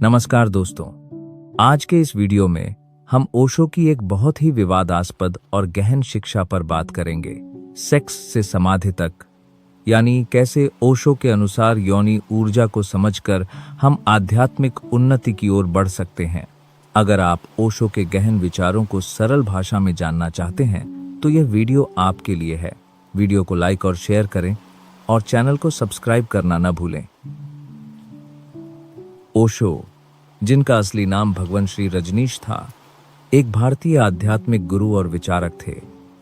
नमस्कार दोस्तों, आज के इस वीडियो में हम ओशो की एक बहुत ही विवादास्पद और गहन शिक्षा पर बात करेंगे, सेक्स से समाधि तक। यानी कैसे ओशो के अनुसार योनि ऊर्जा को समझकर हम आध्यात्मिक उन्नति की ओर बढ़ सकते हैं। अगर आप ओशो के गहन विचारों को सरल भाषा में जानना चाहते हैं तो यह वीडियो आपके लिए है। वीडियो को लाइक और शेयर करें और चैनल को सब्सक्राइब करना न भूलें। ओशो, जिनका असली नाम भगवान श्री रजनीश था, एक भारतीय आध्यात्मिक गुरु और विचारक थे।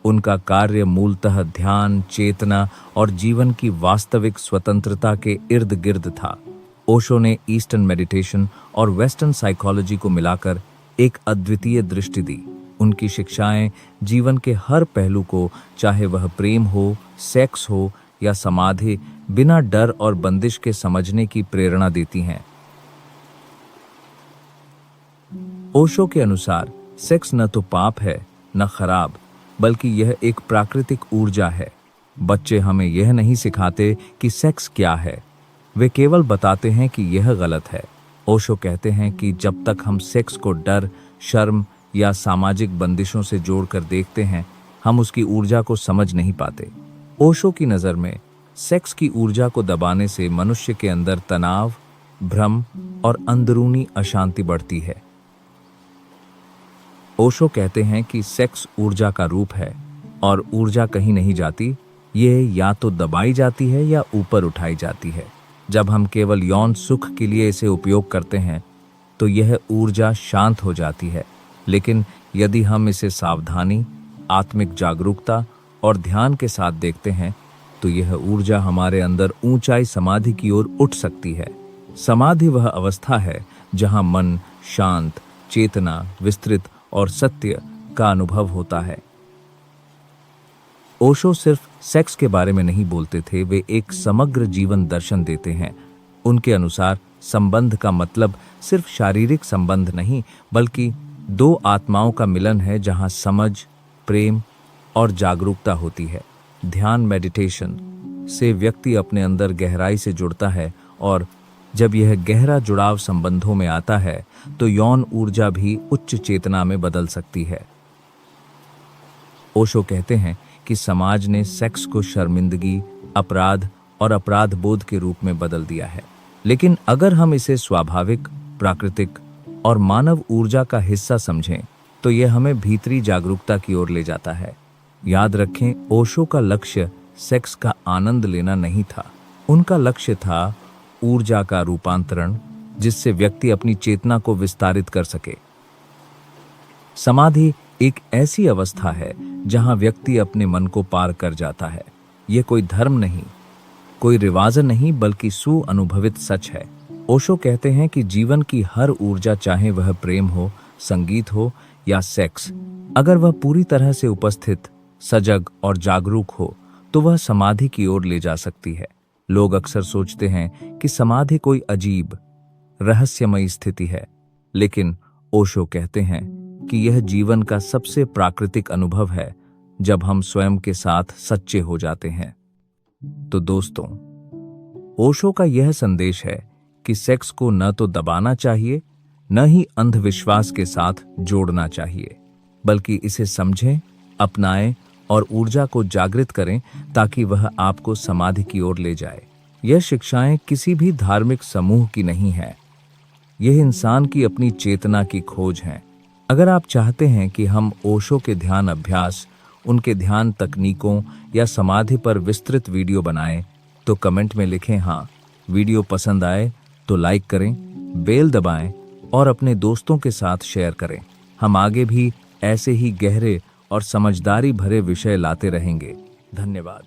उनका कार्य मूलतः ध्यान, चेतना और जीवन की वास्तविक स्वतंत्रता के इर्द गिर्द था। ओशो ने ईस्टर्न मेडिटेशन और वेस्टर्न साइकोलॉजी को मिलाकर एक अद्वितीय दृष्टि दी। उनकी शिक्षाएं जीवन के हर पहलू को, चाहे वह प्रेम हो, सेक्स हो या समाधि, बिना डर और बंदिश के समझने की प्रेरणा देती हैं। ओशो के अनुसार सेक्स न तो पाप है न खराब, बल्कि यह एक प्राकृतिक ऊर्जा है। बच्चे हमें यह नहीं सिखाते कि सेक्स क्या है, वे केवल बताते हैं कि यह गलत है। ओशो कहते हैं कि जब तक हम सेक्स को डर, शर्म या सामाजिक बंदिशों से जोड़कर देखते हैं, हम उसकी ऊर्जा को समझ नहीं पाते। ओशो की नज़र में सेक्स की ऊर्जा को दबाने से मनुष्य के अंदर तनाव, भ्रम और अंदरूनी अशांति बढ़ती है। ओशो कहते हैं कि सेक्स ऊर्जा का रूप है और ऊर्जा कहीं नहीं जाती, ये या तो दबाई जाती है या ऊपर उठाई जाती है। जब हम केवल यौन सुख के लिए इसे उपयोग करते हैं तो यह ऊर्जा शांत हो जाती है, लेकिन यदि हम इसे सावधानी, आत्मिक जागरूकता और ध्यान के साथ देखते हैं तो यह ऊर्जा हमारे अंदर ऊंचाई समाधि की ओर उठ सकती है। समाधि वह अवस्था है जहां मन शांत, चेतना विस्तृत और सत्य का अनुभव होता है। ओशो सिर्फ सेक्स के बारे में नहीं बोलते थे, वे एक समग्र जीवन दर्शन देते हैं। उनके अनुसार संबंध का मतलब सिर्फ शारीरिक संबंध नहीं, बल्कि दो आत्माओं का मिलन है जहां समझ, प्रेम और जागरूकता होती है। ध्यान, मेडिटेशन से व्यक्ति अपने अंदर गहराई से जुड़ता है और जब यह गहरा जुड़ाव संबंधों में आता है तो यौन ऊर्जा भी उच्च चेतना में बदल सकती है। ओशो कहते हैं कि समाज ने सेक्स को शर्मिंदगी, अपराध और अपराध बोध के रूप में बदल दिया है, लेकिन अगर हम इसे स्वाभाविक, प्राकृतिक और मानव ऊर्जा का हिस्सा समझें तो यह हमें भीतरी जागरूकता की ओर ले जाता है। याद रखें, ओशो का लक्ष्य सेक्स का आनंद लेना नहीं था। उनका लक्ष्य था ऊर्जा का रूपांतरण, जिससे व्यक्ति अपनी चेतना को विस्तारित कर सके। समाधि एक ऐसी अवस्था है जहां व्यक्ति अपने मन को पार कर जाता है। यह कोई धर्म नहीं, कोई रिवाज नहीं, बल्कि सुअनुभवित सच है। ओशो कहते हैं कि जीवन की हर ऊर्जा, चाहे वह प्रेम हो, संगीत हो या सेक्स, अगर वह पूरी तरह से उपस्थित, सजग और जागरूक हो तो वह समाधि की ओर ले जा सकती है। लोग अक्सर सोचते हैं कि समाधि कोई अजीब, रहस्यमयी स्थिति है, लेकिन ओशो कहते हैं कि यह जीवन का सबसे प्राकृतिक अनुभव है जब हम स्वयं के साथ सच्चे हो जाते हैं। तो दोस्तों, ओशो का यह संदेश है कि सेक्स को न तो दबाना चाहिए, न ही अंधविश्वास के साथ जोड़ना चाहिए, बल्कि इसे समझें, अपनाएं और ऊर्जा को जागृत करें ताकि वह आपको समाधि की ओर ले जाए। यह शिक्षाएं किसी भी धार्मिक समूह की नहीं है, यह इंसान की अपनी चेतना की खोज है। अगर आप चाहते हैं कि हम ओशो के ध्यान अभ्यास, उनके ध्यान तकनीकों या समाधि पर विस्तृत वीडियो बनाएं तो कमेंट में लिखें हाँ। वीडियो पसंद आए तो लाइक करें, बेल दबाएं और अपने दोस्तों के साथ शेयर करें। हम आगे भी ऐसे ही गहरे और समझदारी भरे विषय लाते रहेंगे। धन्यवाद।